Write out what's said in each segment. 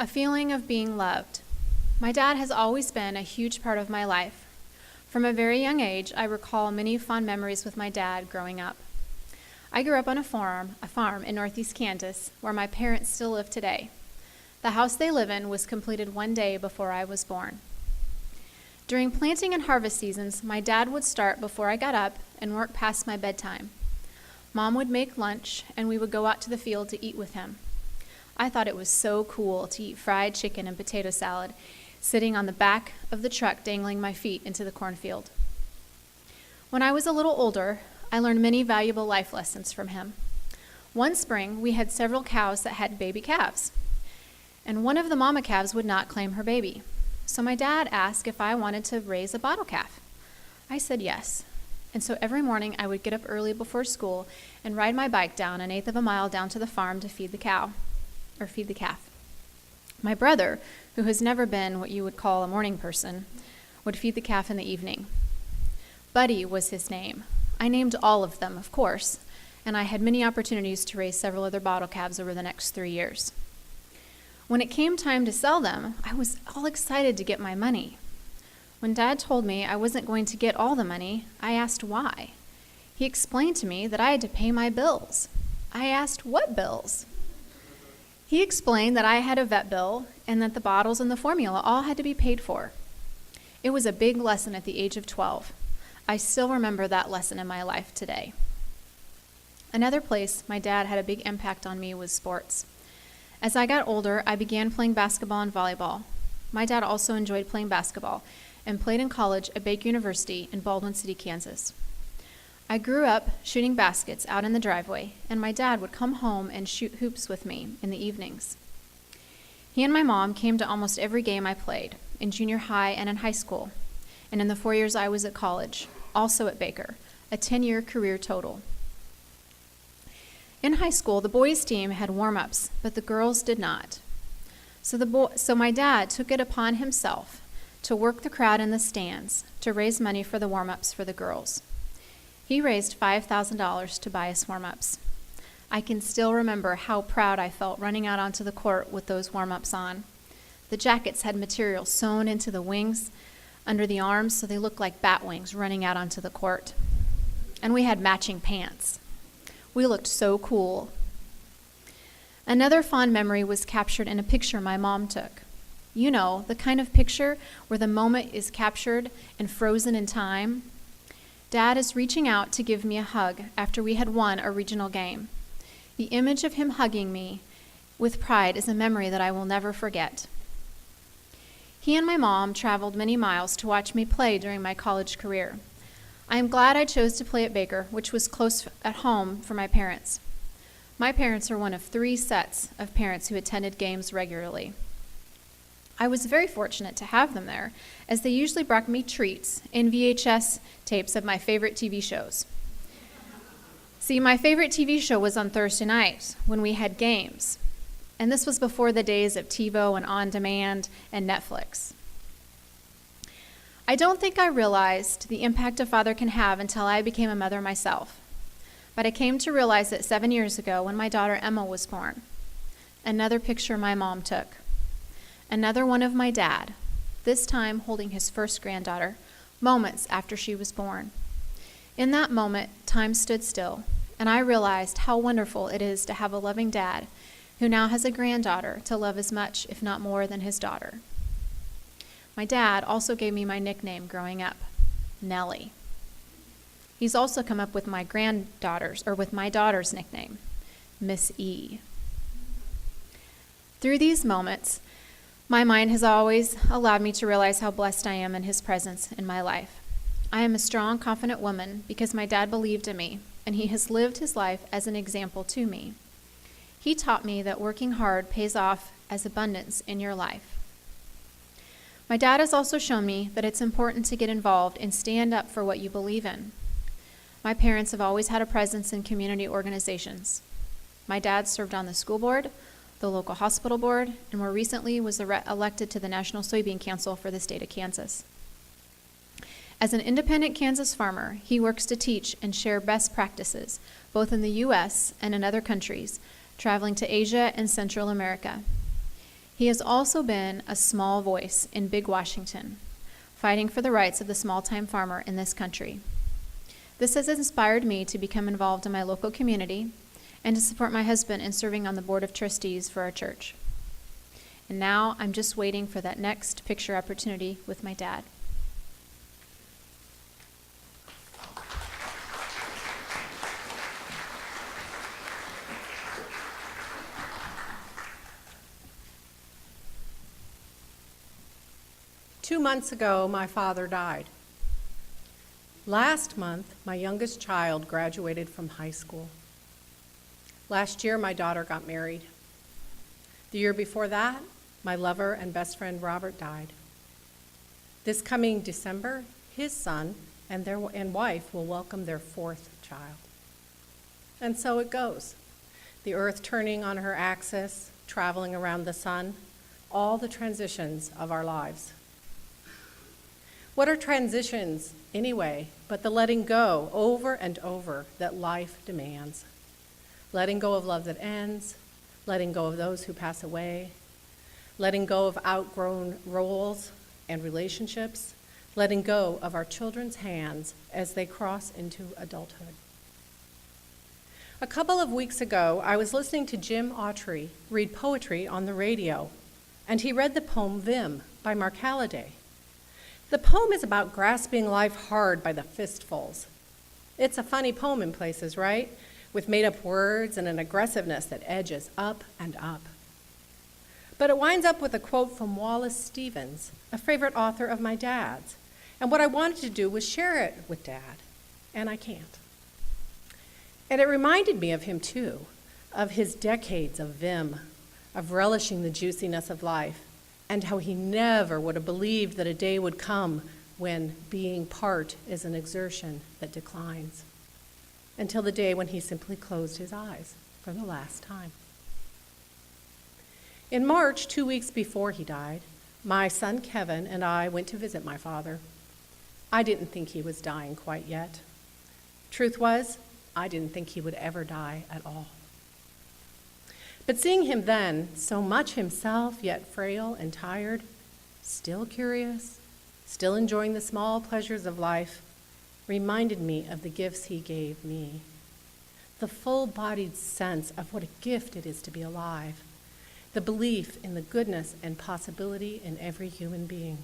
A feeling of being loved. My dad has always been a huge part of my life. From a very young age, I recall many fond memories with my dad growing up. I grew up on a farm in northeast Kansas, where my parents still live today. The house they live in was completed one day before I was born. During planting and harvest seasons, my dad would start before I got up and work past my bedtime. Mom would make lunch, and we would go out to the field to eat with him. I thought it was so cool to eat fried chicken and potato salad, sitting on the back of the truck dangling my feet into the cornfield. When I was a little older, I learned many valuable life lessons from him. One spring, we had several cows that had baby calves, and one of the mama calves would not claim her baby. So my dad asked if I wanted to raise a bottle calf. I said yes. And so every morning I would get up early before school and ride my bike down 1/8 of a mile down to the farm to feed the calf. My brother, who has never been what you would call a morning person, would feed the calf in the evening. Buddy was his name. I named all of them, of course, and I had many opportunities to raise several other bottle calves over the next 3 years. When it came time to sell them, I was all excited to get my money. When Dad told me I wasn't going to get all the money, I asked why. He explained to me that I had to pay my bills. I asked, what bills? He explained that I had a vet bill and that the bottles and the formula all had to be paid for. It was a big lesson at the age of 12. I still remember that lesson in my life today. Another place my dad had a big impact on me was sports. As I got older, I began playing basketball and volleyball. My dad also enjoyed playing basketball and played in college at Baker University in Baldwin City, Kansas. I grew up shooting baskets out in the driveway, and my dad would come home and shoot hoops with me in the evenings. He and my mom came to almost every game I played, in junior high and in high school, and in the 4 years I was at college, also at Baker, a 10-year career total. In high school, the boys' team had warm-ups, but the girls did not. So my dad took it upon himself to work the crowd in the stands to raise money for the warm-ups for the girls. He raised $5,000 to buy us warm-ups. I can still remember how proud I felt running out onto the court with those warm-ups on. The jackets had material sewn into the wings under the arms so they looked like bat wings running out onto the court. And we had matching pants. We looked so cool. Another fond memory was captured in a picture my mom took. You know, the kind of picture where the moment is captured and frozen in time. Dad is reaching out to give me a hug after we had won a regional game. The image of him hugging me with pride is a memory that I will never forget. He and my mom traveled many miles to watch me play during my college career. I am glad I chose to play at Baker, which was close at home for my parents. My parents are one of 3 sets of parents who attended games regularly. I was very fortunate to have them there, as they usually brought me treats and VHS tapes of my favorite TV shows. See, my favorite TV show was on Thursday nights when we had games, and this was before the days of TiVo and On Demand and Netflix. I don't think I realized the impact a father can have until I became a mother myself, but I came to realize it 7 years ago when my daughter Emma was born. Another picture my mom took. Another one of my dad, this time holding his first granddaughter, moments after she was born. In that moment, time stood still, and I realized how wonderful it is to have a loving dad who now has a granddaughter to love as much, if not more, than his daughter. My dad also gave me my nickname growing up, Nellie. He's also come up with my daughter's nickname, Miss E. Through these moments, my mind has always allowed me to realize how blessed I am in his presence in my life. I am a strong, confident woman because my dad believed in me, and he has lived his life as an example to me. He taught me that working hard pays off as abundance in your life. My dad has also shown me that it's important to get involved and stand up for what you believe in. My parents have always had a presence in community organizations. My dad served on the school board, the local hospital board, and more recently was elected to the National Soybean Council for the state of Kansas. As an independent Kansas farmer, he works to teach and share best practices, both in the U.S. and in other countries, traveling to Asia and Central America. He has also been a small voice in Big Washington, fighting for the rights of the small-time farmer in this country. This has inspired me to become involved in my local community and to support my husband in serving on the board of trustees for our church. And now I'm just waiting for that next picture opportunity with my dad. Two months ago, my father died. Last month, my youngest child graduated from high school. Last year, my daughter got married. The year before that, my lover and best friend Robert died. This coming December, his son and wife will welcome their fourth child. And so it goes. The earth turning on her axis, traveling around the sun, all the transitions of our lives. What are transitions anyway, but the letting go over and over that life demands? Letting go of love that ends, letting go of those who pass away, letting go of outgrown roles and relationships, letting go of our children's hands as they cross into adulthood. A couple of weeks ago, I was listening to Jim Autry read poetry on the radio, and he read the poem Vim by Mark Halliday. The poem is about grasping life hard by the fistfuls. It's a funny poem in places, right? With made-up words and an aggressiveness that edges up and up. But it winds up with a quote from Wallace Stevens, a favorite author of my dad's. And what I wanted to do was share it with Dad, and I can't. And it reminded me of him, too, of his decades of vim, of relishing the juiciness of life, and how he never would have believed that a day would come when being part is an exertion that declines, until the day when he simply closed his eyes for the last time. In March, 2 weeks before he died, my son Kevin and I went to visit my father. I didn't think he was dying quite yet. Truth was, I didn't think he would ever die at all. But seeing him then, so much himself, yet frail and tired, still curious, still enjoying the small pleasures of life, reminded me of the gifts he gave me. The full-bodied sense of what a gift it is to be alive, the belief in the goodness and possibility in every human being.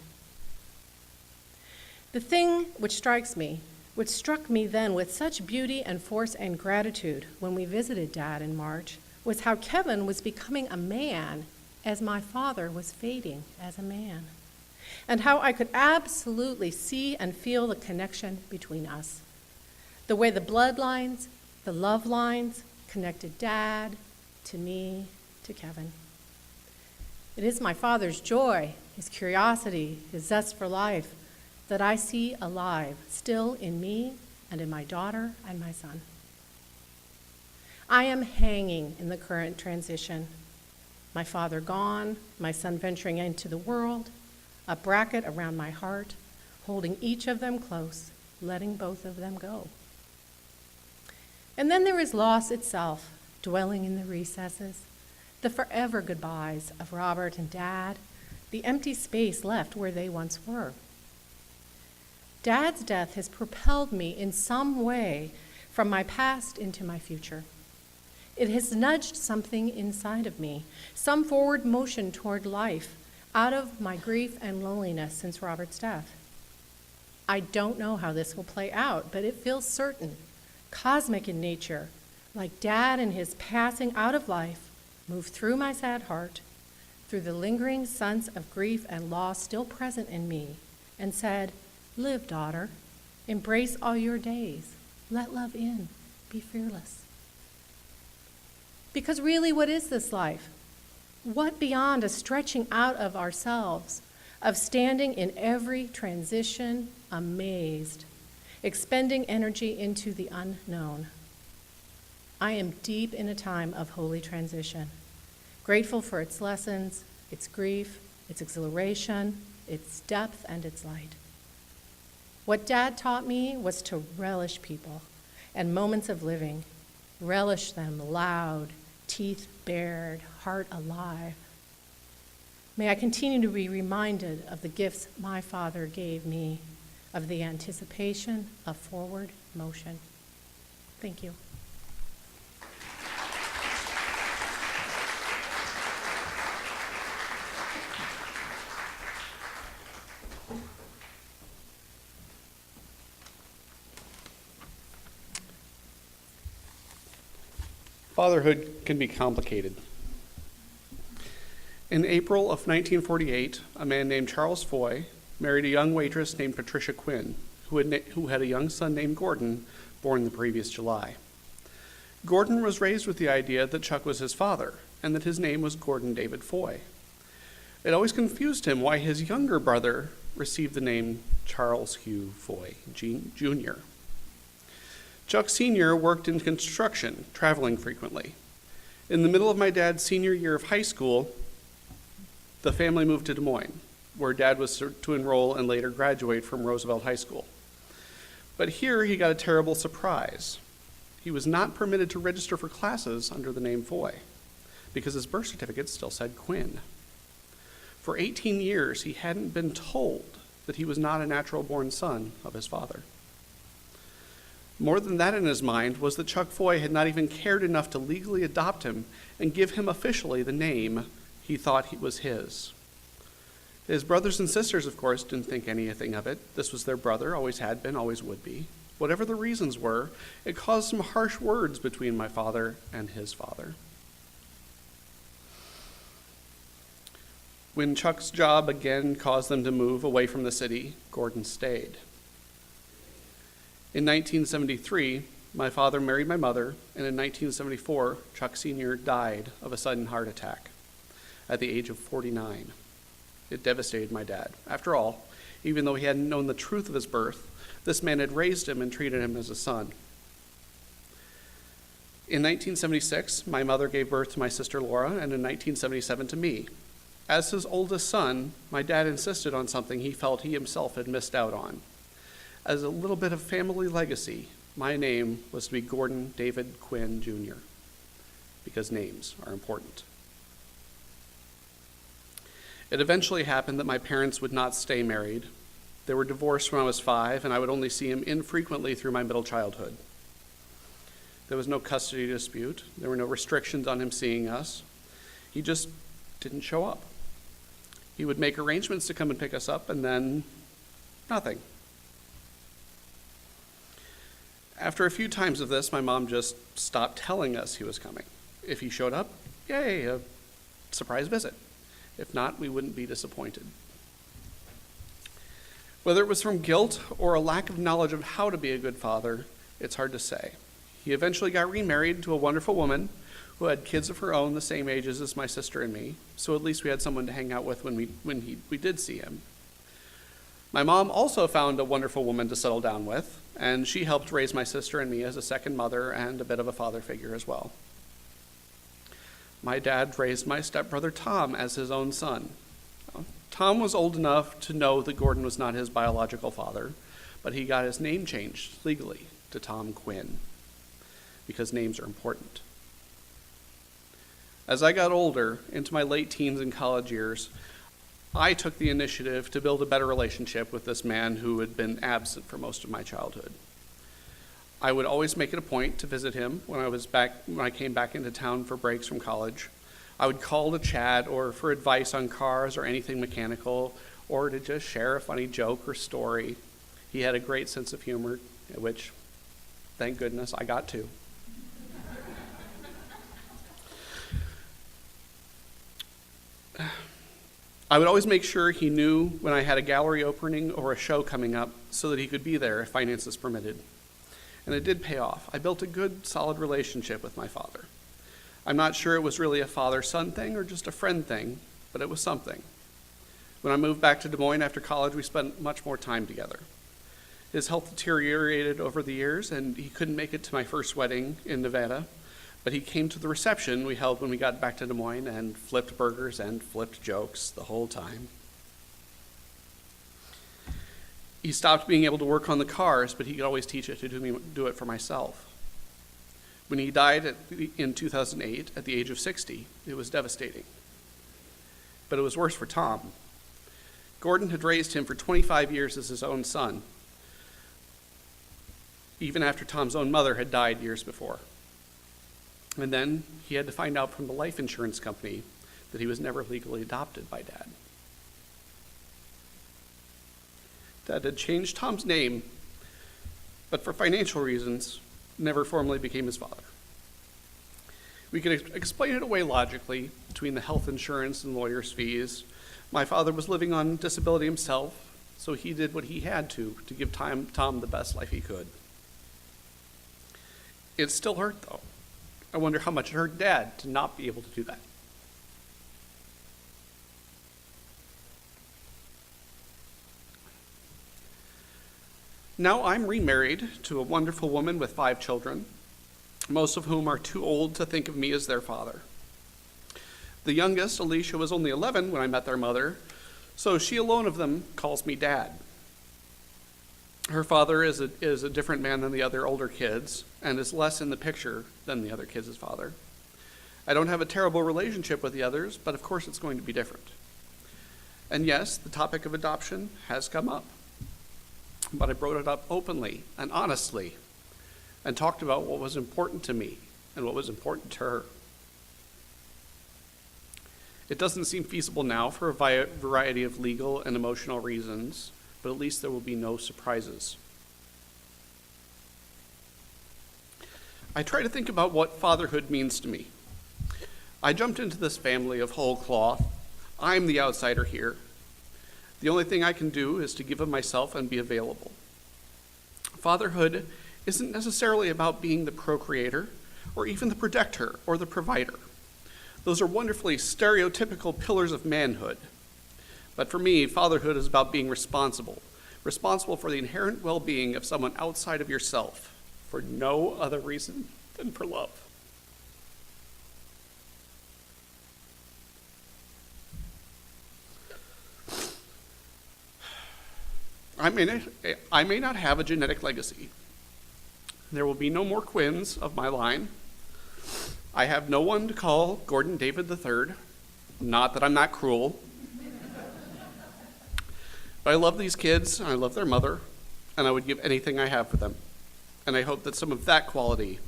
The thing which struck me then with such beauty and force and gratitude when we visited Dad in March, was how Kevin was becoming a man as my father was fading as a man, and how I could absolutely see and feel the connection between us, the way the bloodlines, the love lines connected Dad to me, to Kevin. It is my father's joy, his curiosity, his zest for life that I see alive still in me and in my daughter and my son. I am hanging in the current transition. My father gone, my son venturing into the world, a bracket around my heart, holding each of them close, letting both of them go. And then there is loss itself, dwelling in the recesses, the forever goodbyes of Robert and Dad, the empty space left where they once were. Dad's death has propelled me in some way from my past into my future. It has nudged something inside of me, some forward motion toward life, out of my grief and loneliness since Robert's death. I don't know how this will play out, but it feels certain, cosmic in nature, like Dad and his passing out of life moved through my sad heart, through the lingering sense of grief and loss still present in me, and said, "Live, daughter, embrace all your days, let love in, be fearless." Because really, what is this life? What beyond a stretching out of ourselves, of standing in every transition amazed, expending energy into the unknown? I am deep in a time of holy transition, grateful for its lessons, its grief, its exhilaration, its depth, and its light. What Dad taught me was to relish people and moments of living, relish them loud, teeth bared, heart alive. May I continue to be reminded of the gifts my Father gave me, of the anticipation of forward motion. Thank you. Fatherhood can be complicated. In April of 1948, a man named Charles Foy married a young waitress named Patricia Quinn, who had a young son named Gordon, born the previous July. Gordon was raised with the idea that Chuck was his father, and that his name was Gordon David Foy. It always confused him why his younger brother received the name Charles Hugh Foy, Jr. Chuck Sr. worked in construction, traveling frequently. In the middle of my dad's senior year of high school, the family moved to Des Moines, where Dad was to enroll and later graduate from Roosevelt High School. But here he got a terrible surprise. He was not permitted to register for classes under the name Foy, because his birth certificate still said Quinn. For 18 years, he hadn't been told that he was not a natural-born son of his father. More than that in his mind was that Chuck Foy had not even cared enough to legally adopt him and give him officially the name he thought was his. His brothers and sisters, of course, didn't think anything of it. This was their brother, always had been, always would be. Whatever the reasons were, it caused some harsh words between my father and his father. When Chuck's job again caused them to move away from the city, Gordon stayed. In 1973, my father married my mother, and in 1974, Chuck Sr. died of a sudden heart attack at the age of 49. It devastated my dad. After all, even though he hadn't known the truth of his birth, this man had raised him and treated him as a son. In 1976, my mother gave birth to my sister Laura, and in 1977 to me. As his oldest son, my dad insisted on something he felt he himself had missed out on. As a little bit of family legacy, my name was to be Gordon David Quinn, Jr., because names are important. It eventually happened that my parents would not stay married. They were divorced when I was 5, and I would only see him infrequently through my middle childhood. There was no custody dispute. There were no restrictions on him seeing us. He just didn't show up. He would make arrangements to come and pick us up, and then nothing. After a few times of this, my mom just stopped telling us he was coming. If he showed up, yay, a surprise visit. If not, we wouldn't be disappointed. Whether it was from guilt or a lack of knowledge of how to be a good father, it's hard to say. He eventually got remarried to a wonderful woman who had kids of her own the same ages as my sister and me, so at least we had someone to hang out with when we did see him. My mom also found a wonderful woman to settle down with, and she helped raise my sister and me as a second mother and a bit of a father figure as well. My dad raised my stepbrother Tom as his own son. Tom was old enough to know that Gordon was not his biological father, but he got his name changed legally to Tom Quinn, because names are important. As I got older, into my late teens and college years, I took the initiative to build a better relationship with this man who had been absent for most of my childhood. I would always make it a point to visit him when I came back into town for breaks from college. I would call to chat or for advice on cars or anything mechanical, or to just share a funny joke or story. He had a great sense of humor, which, thank goodness, I got too. I would always make sure he knew when I had a gallery opening or a show coming up so that he could be there if finances permitted. And it did pay off. I built a good, solid relationship with my father. I'm not sure it was really a father-son thing or just a friend thing, but it was something. When I moved back to Des Moines after college, we spent much more time together. His health deteriorated over the years, and he couldn't make it to my first wedding in Nevada, but he came to the reception we held when we got back to Des Moines and flipped burgers and flipped jokes the whole time. He stopped being able to work on the cars, but he could always teach it to do it for myself. When he died in 2008 at the age of 60, it was devastating. but it was worse for Tom. Gordon had raised him for 25 years as his own son, even after Tom's own mother had died years before. And then he had to find out from the life insurance company that he was never legally adopted by Dad. Dad had changed Tom's name, but for financial reasons, never formally became his father. We could explain it away logically between the health insurance and lawyer's fees. My father was living on disability himself, so he did what he had to give Tom the best life he could. It still hurt, though. I wonder how much it hurt Dad to not be able to do that. Now I'm remarried to a wonderful woman with 5 children, most of whom are too old to think of me as their father. The youngest, Alicia, was only 11 when I met their mother, so she alone of them calls me Dad. Her father is a different man than the other older kids and is less in the picture than the other kids' father. I don't have a terrible relationship with the others, but of course it's going to be different. And yes, the topic of adoption has come up, but I brought it up openly and honestly and talked about what was important to me and what was important to her. It doesn't seem feasible now for a variety of legal and emotional reasons, but at least there will be no surprises. I try to think about what fatherhood means to me. I jumped into this family of whole cloth. I'm the outsider here. The only thing I can do is to give of myself and be available. Fatherhood isn't necessarily about being the procreator or even the protector or the provider. Those are wonderfully stereotypical pillars of manhood. But for me, fatherhood is about being responsible for the inherent well-being of someone outside of yourself for no other reason than for love. I may not have a genetic legacy. There will be no more Quinns of my line. I have no one to call Gordon David III. Not that I'm not cruel. But I love these kids, and I love their mother, and I would give anything I have for them. And I hope that some of that quality,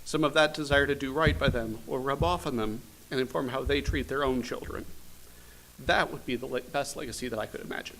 some of that desire to do right by them will rub off on them and inform how they treat their own children. That would be the best legacy that I could imagine.